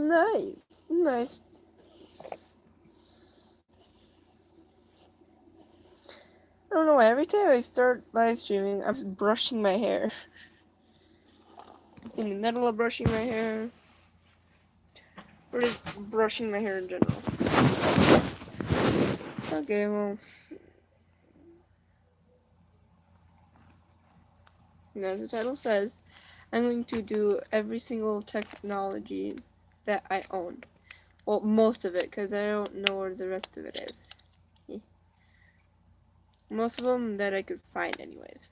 Nice, nice. I don't know why, every time I start live streaming, I'm just brushing my hair. In the middle of brushing my hair. Or just brushing my hair in general. Okay, well. As the title says, I'm going to do every single technology that I own. Well, most of it, because I don't know where the rest of it is. Most of them that I could find anyways.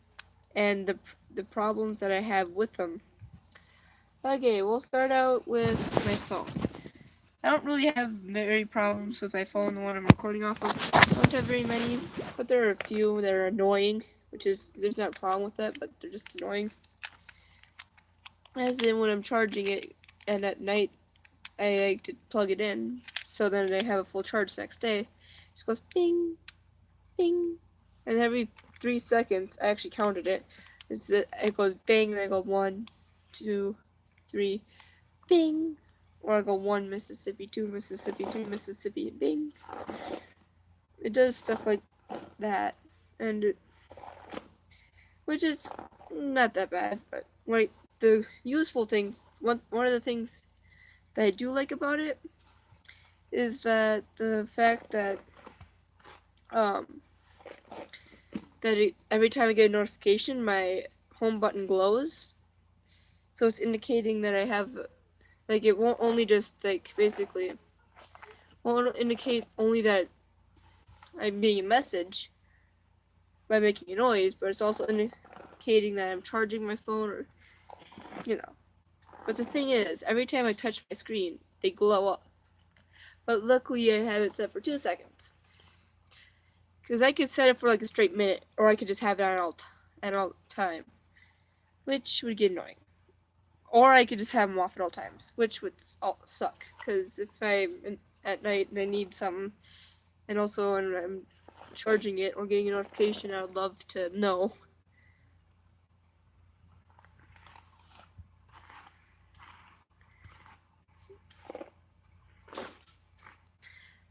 And the problems that I have with them. Okay, we'll start out with my phone. I don't really have very problems with my phone, the one I'm recording off of. I don't have very many, but there are a few that are annoying, which is, there's not a problem with that, but they're just annoying. As in when I'm charging it, and at night, I like to plug it in, so then I have a full charge the next day. It just goes bing, bing, and every 3 seconds, I actually counted it, it goes bing, and then I go 1, 2, 3, bing, or I go 1 Mississippi, 2 Mississippi, 3 Mississippi, bing. It does stuff like that, and which is not that bad, but the useful things, one of the things that I do like about it is that the fact that every time I get a notification, my home button glows. So it's indicating that I have, like, it won't only just, like, basically, won't indicate only that I'm getting a message by making a noise, but it's also indicating that I'm charging my phone, or, you know. But the thing is, every time I touch my screen, they glow up. But luckily, I have it set for 2 seconds. Because I could set it for like a straight minute, or I could just have it on at all time, which would get annoying. Or I could just have them off at all times, which would suck. Because if I'm at night and I need something, and also when I'm charging it or getting a notification, I would love to know.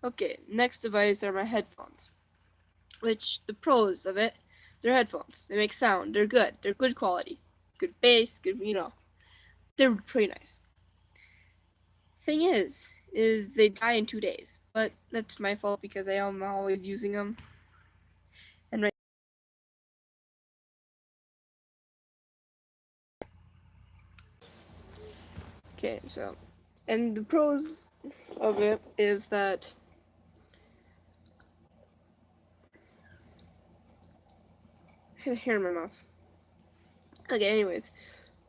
Okay, next device are my headphones. Which, the pros of it, they're headphones. They make sound. They're good. They're good quality. Good bass, good, they're pretty nice. Thing is they die in 2 days, but that's my fault because I am always using them. And right. Okay, so, and the pros of it is that hair in my mouth. Okay, anyways,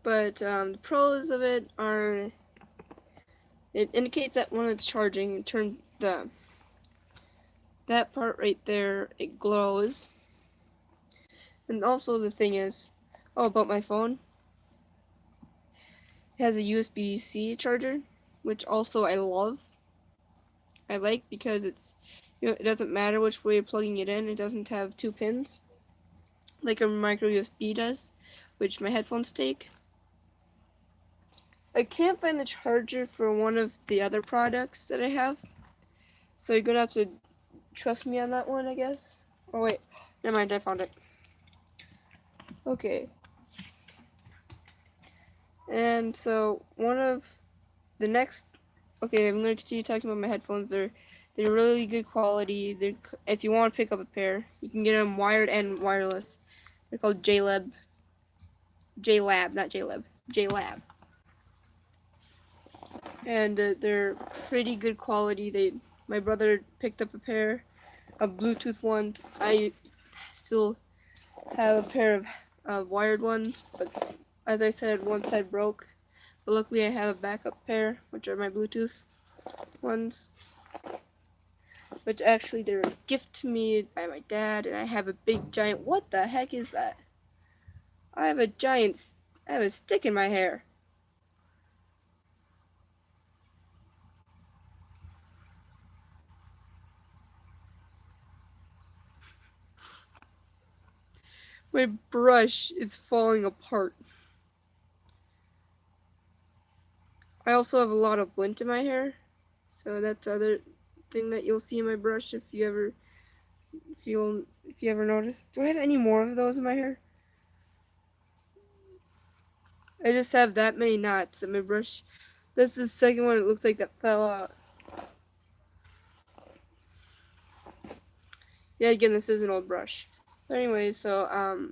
but the pros of it are it indicates that when it's charging, it turns that part right there, it glows. And also the thing is, about my phone, it has a USB-C charger, which also I love. I like because it's, it doesn't matter which way you're plugging it in. It doesn't have 2 pins like a micro USB does, which my headphones take. I can't find the charger for one of the other products that I have, so you're gonna have to trust me on that one, I guess. Oh wait, never mind, I found it. Okay. And so one of the next, okay, I'm gonna continue talking about my headphones. They're really good quality. If you want to pick up a pair, you can get them wired and wireless. They're called JLab, not JLab, JLab. And they're pretty good quality. My brother picked up a pair of Bluetooth ones. I still have a pair of wired ones, but as I said, one side broke. But luckily I have a backup pair, which are my Bluetooth ones, which actually they're a gift to me by my dad, and I have a big giant, what the heck is that? I have a stick in my hair. My brush is falling apart. I also have a lot of lint in my hair, so that's the other thing that you'll see in my brush if you ever notice. Do I have any more of those in my hair? I just have that many knots in my brush. This is the second one. It looks like that fell out. Yeah, again, this is an old brush. But anyway, so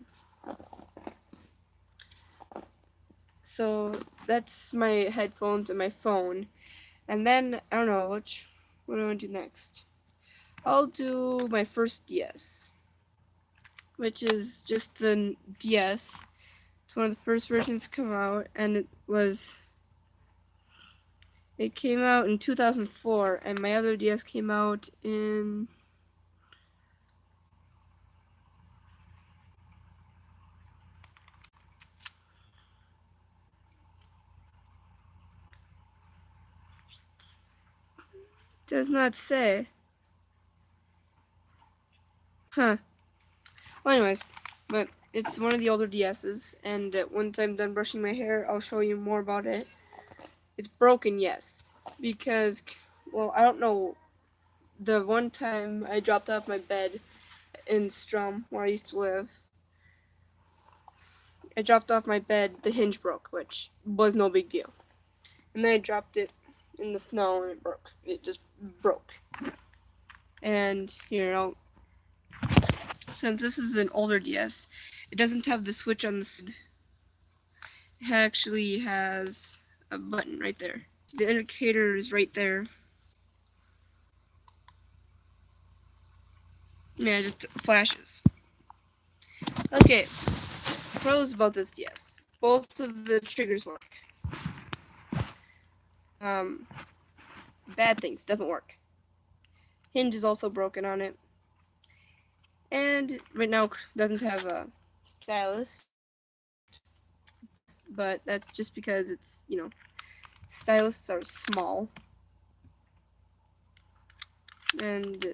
that's my headphones and my phone. And then I don't know what do I want to do next. I'll do my first DS, which is just the DS. It's one of the first versions to come out, and it came out in 2004, and my other DS came out in does not say. Huh. Well, anyways, but it's one of the older DSs, and once I'm done brushing my hair, I'll show you more about it. It's broken, yes, because, well, I don't know. The one time I dropped off my bed in Strum, where I used to live, I dropped off my bed, the hinge broke, which was no big deal. And then I dropped it in the snow, and it broke. It just broke. And here, since this is an older DS, it doesn't have the switch on the side. It actually has a button right there. The indicator is right there. Yeah, it just flashes. Okay, pros about this DS. Both of the triggers work. Um, bad things, doesn't work. Hinge is also broken on it. And right now doesn't have a stylus, but that's just because it's, styluses are small. And,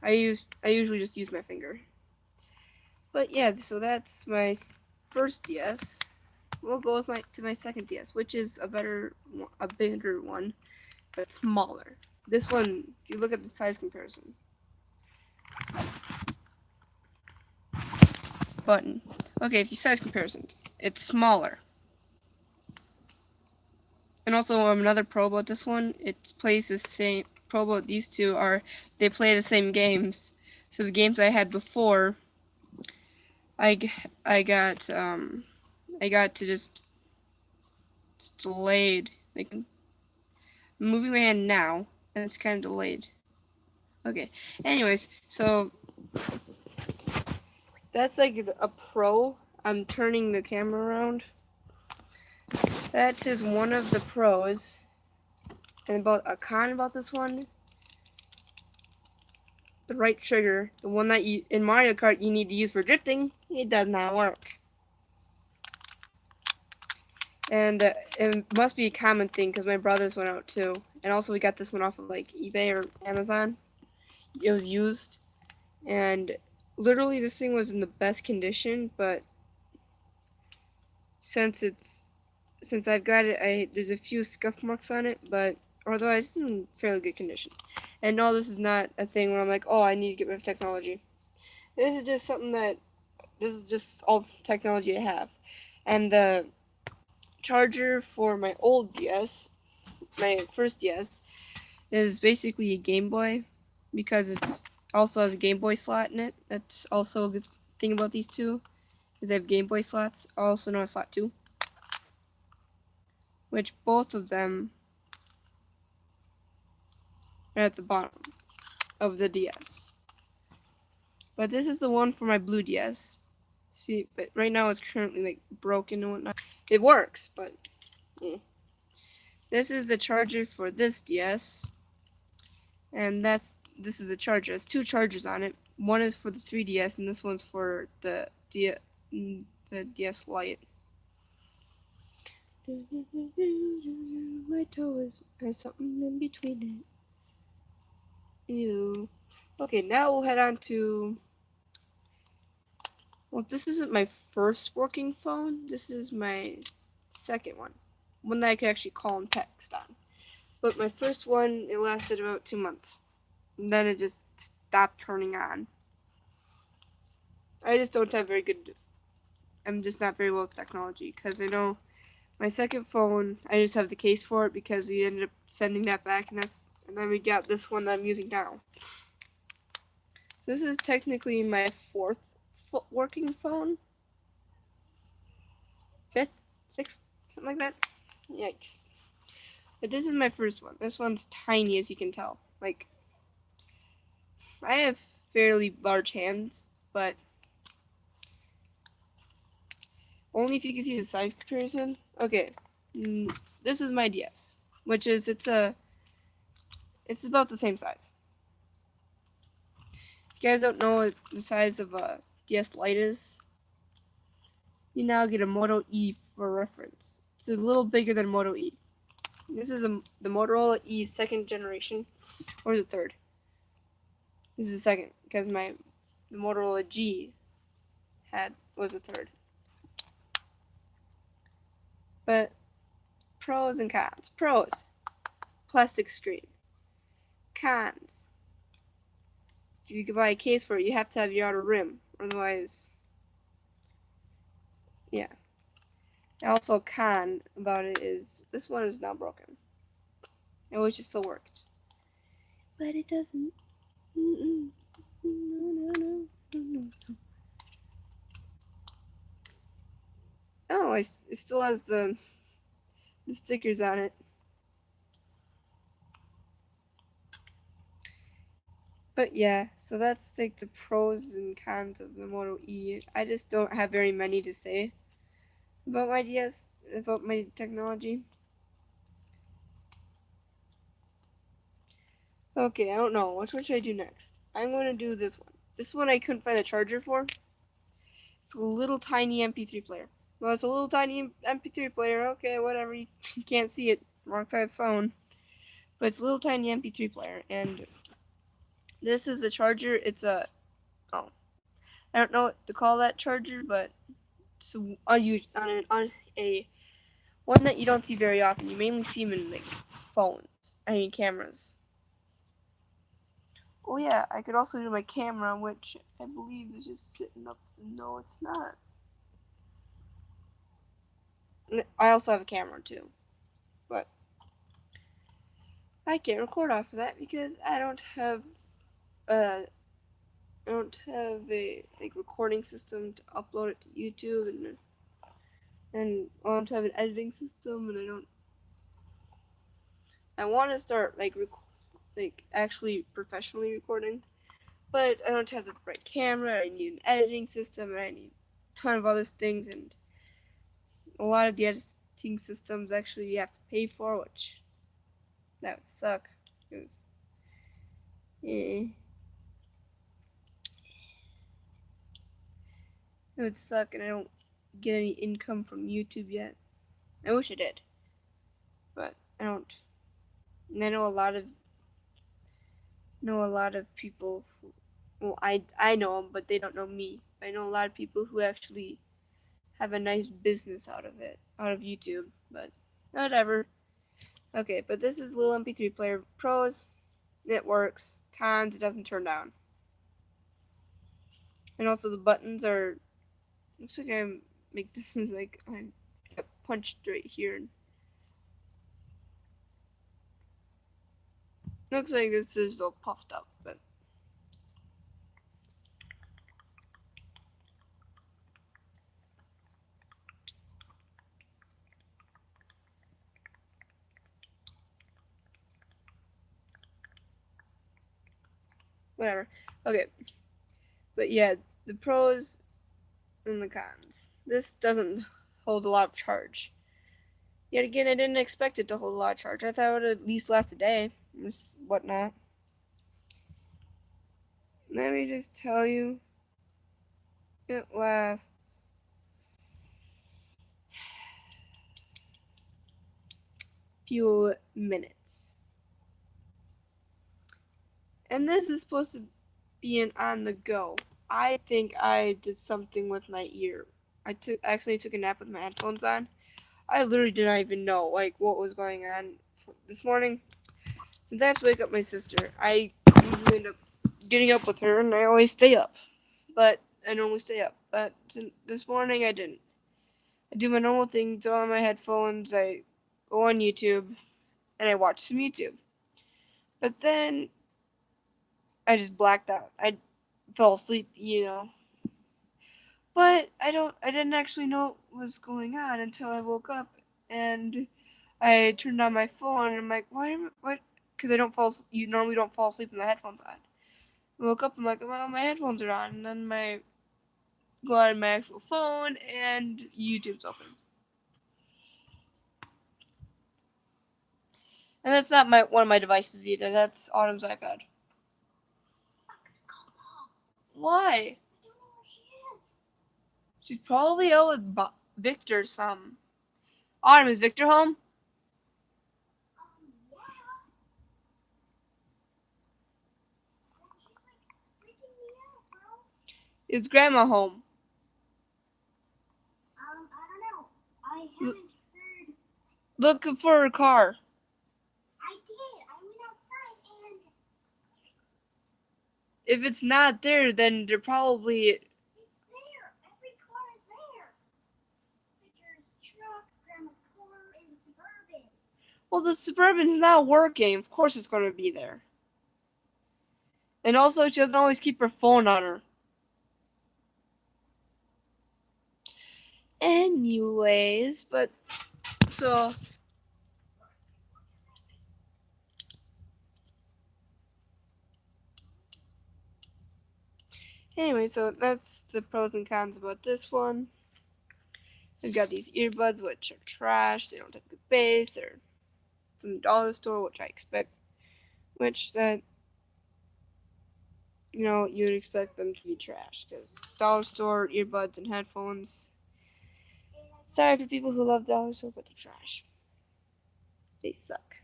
I usually just use my finger. But yeah, so that's my first DS. We'll go with my second DS, which is a bigger one, but smaller. This one, if you look at the size comparison, button. Okay, if you size comparisons, it's smaller. And also another pro about this one, it plays the same. Pro about these two are they play the same games. So the games I had before, I got to just delayed. Like I'm moving my hand now, and it's kind of delayed. Okay. Anyways, so that's like a pro. I'm turning the camera around. That is one of the pros. And about a con about this one, the right trigger, the one that in Mario Kart you need to use for drifting, it does not work. And it must be a common thing because my brothers went out too. And also we got this one off of like eBay or Amazon. It was used, and literally this thing was in the best condition, but since I've got it, there's a few scuff marks on it, but otherwise it's in fairly good condition. And no, this is not a thing where I'm like, oh, I need to get rid of technology. This is just this is just all the technology I have. And the charger for my old DS, my first DS, is basically a Game Boy, because it's also has a Game Boy slot in it. That's also a good thing about these two, is they have Game Boy slots. I also know a slot 2, which both of them are at the bottom of the DS. But this is the one for my blue DS. See, but right now it's currently like broken and whatnot. It works, but this is the charger for this DS, and this is a charger. There's two chargers on it. One is for the 3DS, and this one's for the DS Lite. My toe has something in between it. Ew. Okay, now we'll head on to. Well, this isn't my first working phone. This is my second one. one that I could actually call and text on. But my first one, it lasted about 2 months. And then it just stopped turning on. I just don't have very good, I'm just not very well with technology, because I know my second phone, I just have the case for it because we ended up sending that back, and then we got this one that I'm using now. This is technically my fourth working phone. Fifth, sixth, something like that. Yikes. But this is my first one. This one's tiny, as you can tell. Like, I have fairly large hands, but only if you can see the size comparison. Okay, this is my DS, which is it's about the same size. If you guys don't know what the size of a DS Lite is, you now get a Moto E for reference. It's a little bigger than Moto E. This is the Motorola E second generation, or the third. This is the second because the Motorola G was a third. But pros and cons. Pros: plastic screen. Cons: if you could buy a case for it, you have to have your outer rim, otherwise, yeah. And also, a con about it is this one is now broken. I wish it still worked, but it doesn't. No, no, no, no, no. Oh, it still has the stickers on it. But yeah, so that's like the pros and cons of the Moto E. I just don't have very many to say about my DS, about my technology. Okay, I don't know. What should I do next? I'm going to do this one. This one I couldn't find a charger for. It's a little tiny MP3 player. Well, it's a little tiny MP3 player. Okay, whatever. You can't see it. Wrong side of the phone. But it's a little tiny MP3 player. And this is a charger. It's a... Oh. I don't know what to call that charger, but it's on a one that you don't see very often. You mainly see them in like phones. I mean cameras. Oh yeah, I could also do my camera, which I believe is just sitting up. No, it's not. I also have a camera too, but I can't record off of that because uh I don't have a like recording system to upload it to YouTube, and I don't have an editing system, and I want to start like actually professionally recording, but I don't have the right camera. I need an editing system, and I need a ton of other things, and a lot of the editing systems actually you have to pay for, which that would suck because it would suck, and I don't get any income from YouTube yet. I wish I did, but I don't. And I know a lot of people who, well, I know them, but they don't know me. I know a lot of people who actually have a nice business out of it, out of YouTube, but whatever. Okay, but this is little MP3 player. Pros: it works. Cons: it doesn't turn down. And also the buttons are. Looks like I make this is like I got punched right here. Looks like this is all puffed up, but whatever. Okay, but yeah, the pros and the cons. This doesn't hold a lot of charge. Yet again, I didn't expect it to hold a lot of charge. I thought it would at least last a day, and whatnot. Let me just tell you, it lasts few minutes. And this is supposed to be an on the go. I think I did something with my ear. I actually took a nap with my headphones on. I literally did not even know like what was going on this morning. Since I have to wake up my sister, I usually end up getting up with her, and I always stay up. But I normally stay up. But this morning I didn't. I do my normal thing, throw on my headphones, I go on YouTube, and I watch some YouTube. But then I just blacked out. I fell asleep, But I didn't actually know what was going on until I woke up and I turned on my phone and I'm like, what? Because you normally don't fall asleep with the headphones on. I woke up, I'm like, well, my headphones are on, and then go on my actual phone and YouTube's open. And that's not one of my devices either. That's Autumn's iPad. Why? She's probably out with Victor some. Autumn, is Victor home? Is Grandma home? I don't know. I haven't heard. Look for her car. I did. I went outside and. If it's not there, then they're probably. It's there. Every car is there. Victor's truck, Grandma's car, and the Suburban. Well, the Suburban's not working. Of course it's going to be there. And also, she doesn't always keep her phone on her. Anyways, but. So. Anyway, so that's the pros and cons about this one. I've got these earbuds, which are trash. They don't have good bass. They're from the dollar store, which I expect. Which that you'd expect them to be trash because dollar store earbuds and headphones. Sorry for people who love dollar store, but they're trash. They suck.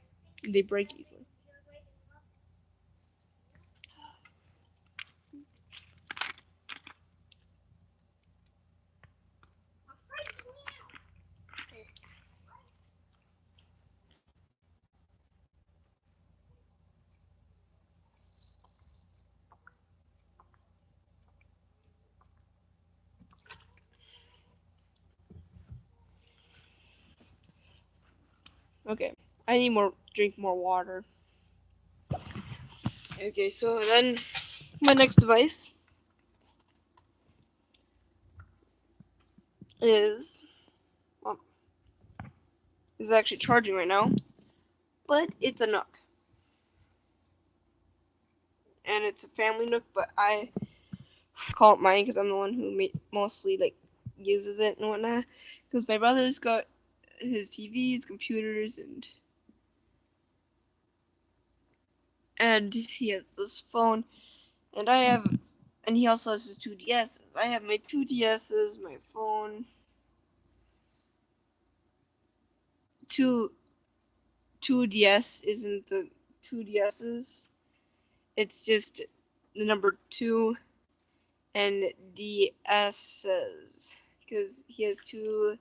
They break easily. Okay, I need drink more water. Okay, so then my next device is well, is actually charging right now, but it's a Nook, and it's a family Nook, but I call it mine because I'm the one who mostly uses it and whatnot. Because my brother's got his TVs, computers, and he has this phone, and and he also has his 2DSs. I have my 2DSs, my phone, two DS isn't the 2DSs. It's just the number 2 and DSs because he has 2DSs.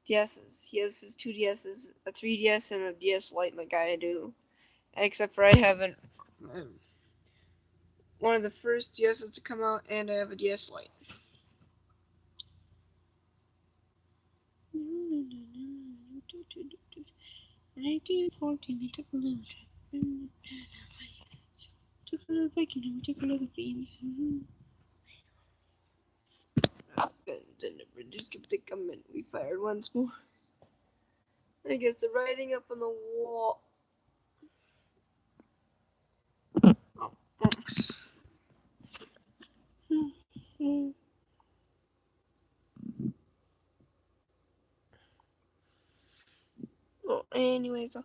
He has his 2DSs, a 3DS and a DS Lite like I do. Except for I have one of the first DSs to come out, and I have a DS Lite. In 1814, we took a little trip. Took a little bacon and we took a little beans. Then the British kept it coming. We fired once more. I guess the writing up on the wall. Oh. Well, anyways,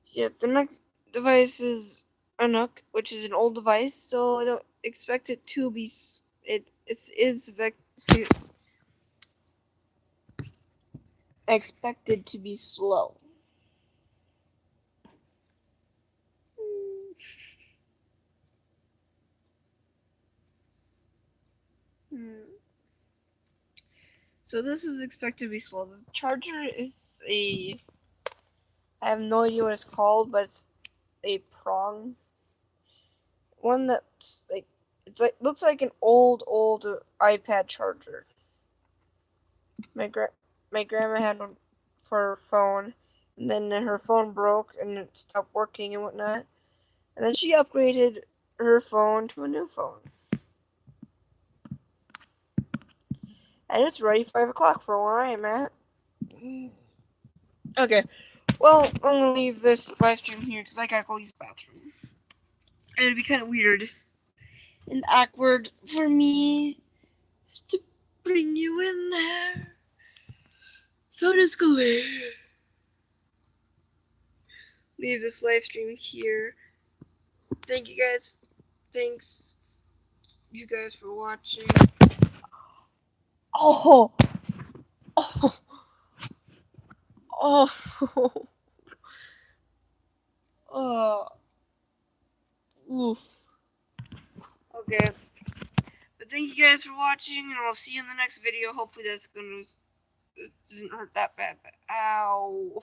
yeah, the next device is a Nook, which is an old device, so I don't expect it to be. Expected to be slow. So this is expected to be slow. The charger is I have no idea what it's called, but it's a prong one that's like looks like an old iPad charger. My grandma had one for her phone, and then her phone broke and it stopped working and whatnot. And then she upgraded her phone to a new phone. And it's already 5 o'clock for where I am at. Okay, well, I'm gonna leave this live stream here because I gotta go use the bathroom. And it'd be kind of weird and awkward for me to bring you in there. So just go leave this live stream here. Thank you guys. Thanks you guys for watching. Oh, oh, oh, oh, oof. Okay, but thank you guys for watching, and I'll see you in the next video. Hopefully, it doesn't hurt that bad. Ow.